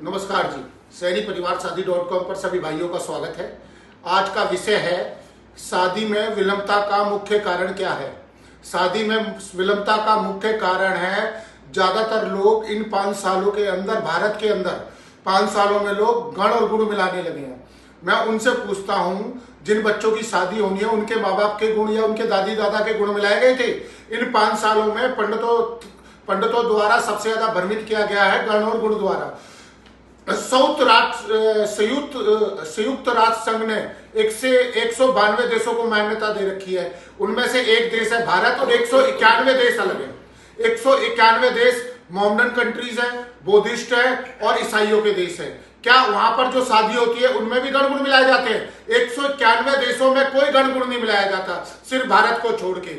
नमस्कार जी, शहरी परिवार शादी.com पर सभी भाइयों का स्वागत है। आज का विषय है शादी में विलंबता का मुख्य कारण क्या है। शादी में विलंबता का मुख्य कारण है ज्यादातर लोग इन 5 सालों के अंदर, भारत के अंदर 5 सालों में लोग गण और गुण मिलाने लगे हैं। मैं उनसे पूछता हूं, जिन बच्चों की शादी होनी है उनके माँ बाप के गुण या उनके दादी दादा के गुण मिलाए गए थे। इन 5 सालों में पंडितों द्वारा सबसे ज्यादा भ्रमित किया गया है गण और गुण द्वारा। संयुक्त राष्ट्र संघ ने 192 देशों को मान्यता दे रखी है। उनमें से एक देश है भारत और 191 देश अलग है। 191 देश मोमडन कंट्रीज है, बुद्धिस्ट है और ईसाइयों के देश है। क्या वहां पर जो शादी होती है उनमें भी गण गुण मिलाए जाते हैं? 191 देशों में कोई गण गुण नहीं मिलाया जाता, सिर्फ भारत को छोड़ के।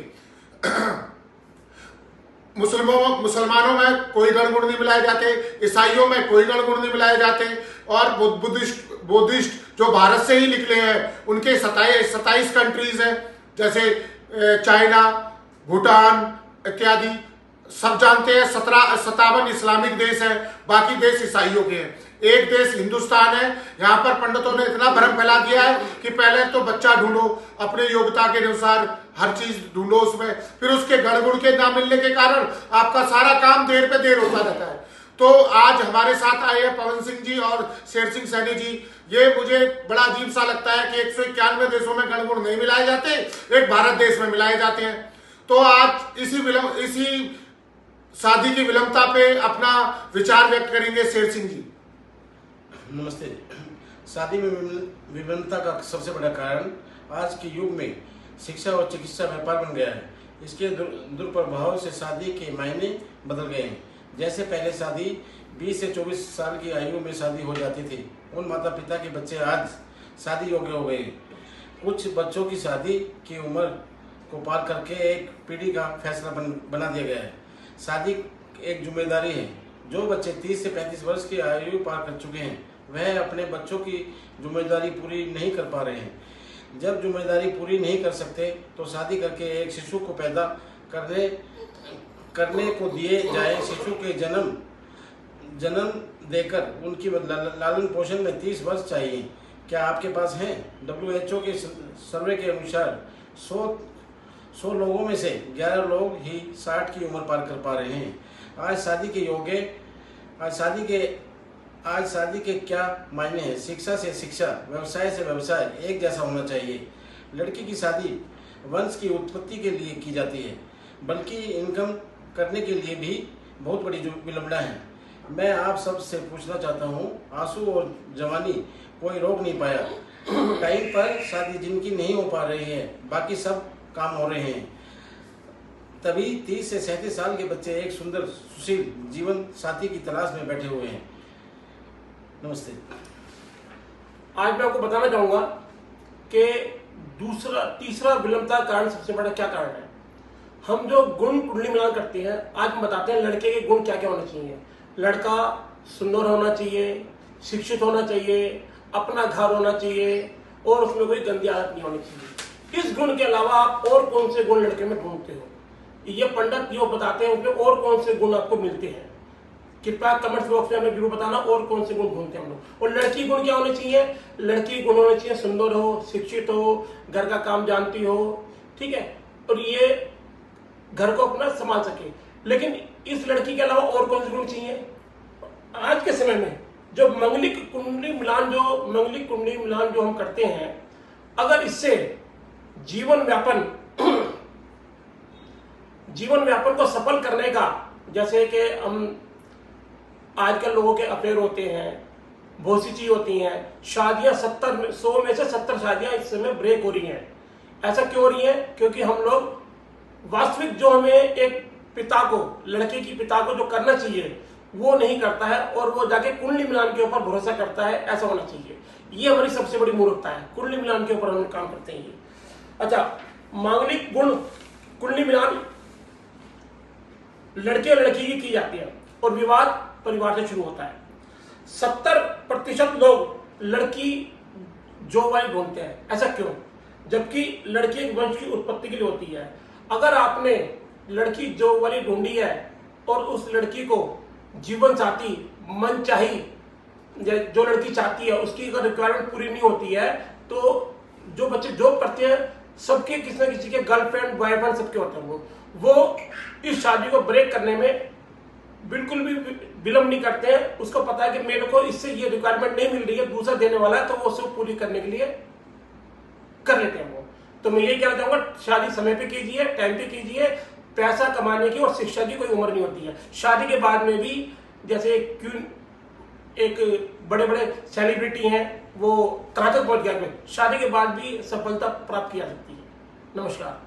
मुसलमानों में कोई गण गुण नहीं मिलाए जाते, ईसाइयों में कोई गण गुण नहीं मिलाए जाते और बुद्धिस्ट जो भारत से ही निकले हैं उनके 27 कंट्रीज हैं, जैसे चाइना, भूटान इत्यादि सब जानते हैं। 57 इस्लामिक देश हैं, बाकी देश ईसाइयों के हैं। एक देश हिंदुस्तान है। यहाँ पर पंडितों ने इतना भ्रम फैला दिया है कि पहले तो बच्चा ढूंढो, अपने योग्यता के अनुसार हर चीज ढूंढो उसमें, फिर उसके गण गुण के ना मिलने के कारण आपका सारा काम देर पे देर होता रहता है। तो आज हमारे साथ आए हैं पवन सिंह जी और शेर सिंह सैनी जी। ये मुझे बड़ा अजीब सा लगता है कि 191 देशों में गण गुण नहीं मिलाए जाते, एक भारत देश में मिलाए जाते हैं। तो आज इसी शादी की विलंबता पे अपना विचार व्यक्त करेंगे शेर सिंह जी। नमस्ते। शादी में विभिन्नता का सबसे बड़ा कारण आज के युग में शिक्षा और चिकित्सा व्यापार बन गया है। इसके दुष्प्रभाव से शादी के मायने बदल गए हैं। जैसे पहले शादी 20 से 24 साल की आयु में शादी हो जाती थी, उन माता पिता के बच्चे आज शादी योग्य हो गए। कुछ बच्चों की शादी की उम्र को पार करके एक पीढ़ी का फैसला बना दिया गया है। शादी एक जिम्मेदारी है। जो बच्चे 30 से 35 वर्ष की आयु पार कर चुके हैं वह अपने बच्चों की जिम्मेदारी पूरी नहीं कर पा रहे हैं। जब जिम्मेदारी पूरी नहीं कर सकते तो शादी करके एक शिशु को पैदा करने को दिए जाए। शिशु के जन्म देकर उनकी लालन पोषण में 30 वर्ष चाहिए। क्या आपके पास हैं? WHO के सर्वे के अनुसार 100 लोगों में से 11 लोग ही 60 की उम्र पार कर पा रहे हैं। आज शादी के क्या मायने हैं? शिक्षा से शिक्षा, व्यवसाय से व्यवसाय एक जैसा होना चाहिए। लड़की की शादी वंश की उत्पत्ति के लिए की जाती है, बल्कि इनकम करने के लिए भी बहुत बड़ी विलंबना है। मैं आप सब से पूछना चाहता हूँ, आंसू और जवानी कोई रोक नहीं पाया। टाइम पर शादी जिनकी नहीं हो पा रही है, बाकी सब काम हो रहे हैं, तभी 30 से 37 साल के बच्चे एक सुंदर सुशील जीवन साथी की तलाश में बैठे हुए हैं। नमस्ते। आज मैं आपको बताना चाहूंगा कि तीसरा विलंबता कारण सबसे बड़ा क्या कारण है। हम जो गुण कुंडली मिलान करते हैं, आज हम बताते हैं लड़के के गुण क्या क्या होने चाहिए। लड़का सुंदर होना चाहिए, शिक्षित होना चाहिए, अपना घर होना चाहिए और उसमें कोई गंदी आदत नहीं होनी चाहिए। इस गुण के अलावा आप और कौन से गुण लड़के में ढूंढते हो, ये पंडित जो बताते हैं उसमें और कौन से गुण आपको मिलते हैं? कृपया कमेंट बॉक्स में हमें जरूर बताना और कौन से गुण ढूंढते हैं हम लोग। और लड़की गुण क्या होने चाहिए? लड़की गुण होने चाहिए सुंदर हो, शिक्षित हो, घर का काम जानती हो, ठीक है, और ये घर को अपना संभाल सके। लेकिन इस लड़की के अलावा और कौन से गुण चाहिए? आज के समय में जो मंगलिक कुंडली मिलान जो हम करते हैं, अगर इससे जीवन व्यापन को सफल करने का, जैसे कि हम आजकल लोगों के अफेयर होते हैं, बहुत सी चीज होती हैं, शादियां 100 में से 70 शादियां इस समय ब्रेक हो रही हैं। ऐसा क्यों हो रही है? क्योंकि हम लोग वास्तविक जो हमें एक पिता को, लड़के की पिता को जो करना चाहिए वो नहीं करता है और वो जाके कुंडली मिलान के ऊपर भरोसा करता है। ऐसा होना चाहिए। ये हमारी सबसे बड़ी मूर्खता है। कुंडली मिलान के ऊपर हम काम करते हैं। अच्छा, मांगलिक गुण कुंडली मिलान लड़के और लड़की की जाती है और विवाद परिवार से शुरू होता है। 70% लोग लड़की जो वाली ढूंढते हैं। ऐसा क्यों? जबकि लड़की एक वंश की उत्पत्ति के लिए होती है। अगर आपने लड़की जो वाली ढूंढी है और उस लड़की को जीवन साथी, मनचाही जो लड़की चाहती है उसकी अगर रिक्वायरमेंट पूरी नहीं होती है तो जो बच्चे जॉब करते हैं सबके किसी न किसी के गर्लफ्रेंड बॉयफ्रेंड सबके होते हैं, वो इस शादी को ब्रेक करने में बिल्कुल भी विलम्ब नहीं करते हैं। उसको पता है कि मेरे को इससे ये रिक्वायरमेंट नहीं मिल रही है, दूसरा देने वाला है, तो वो उसको पूरी करने के लिए कर लेते हैं वो। तो मैं ये कहना चाहूंगा, शादी समय पे कीजिए, टाइम पे कीजिए। पैसा कमाने की और शिक्षा की कोई उम्र नहीं होती है। शादी के बाद में भी जैसे एक बड़े बड़े सेलिब्रिटी हैं, वो कहां तक पहुंच गया, शादी के बाद भी सफलता प्राप्त की जा सकती है। नमस्कार।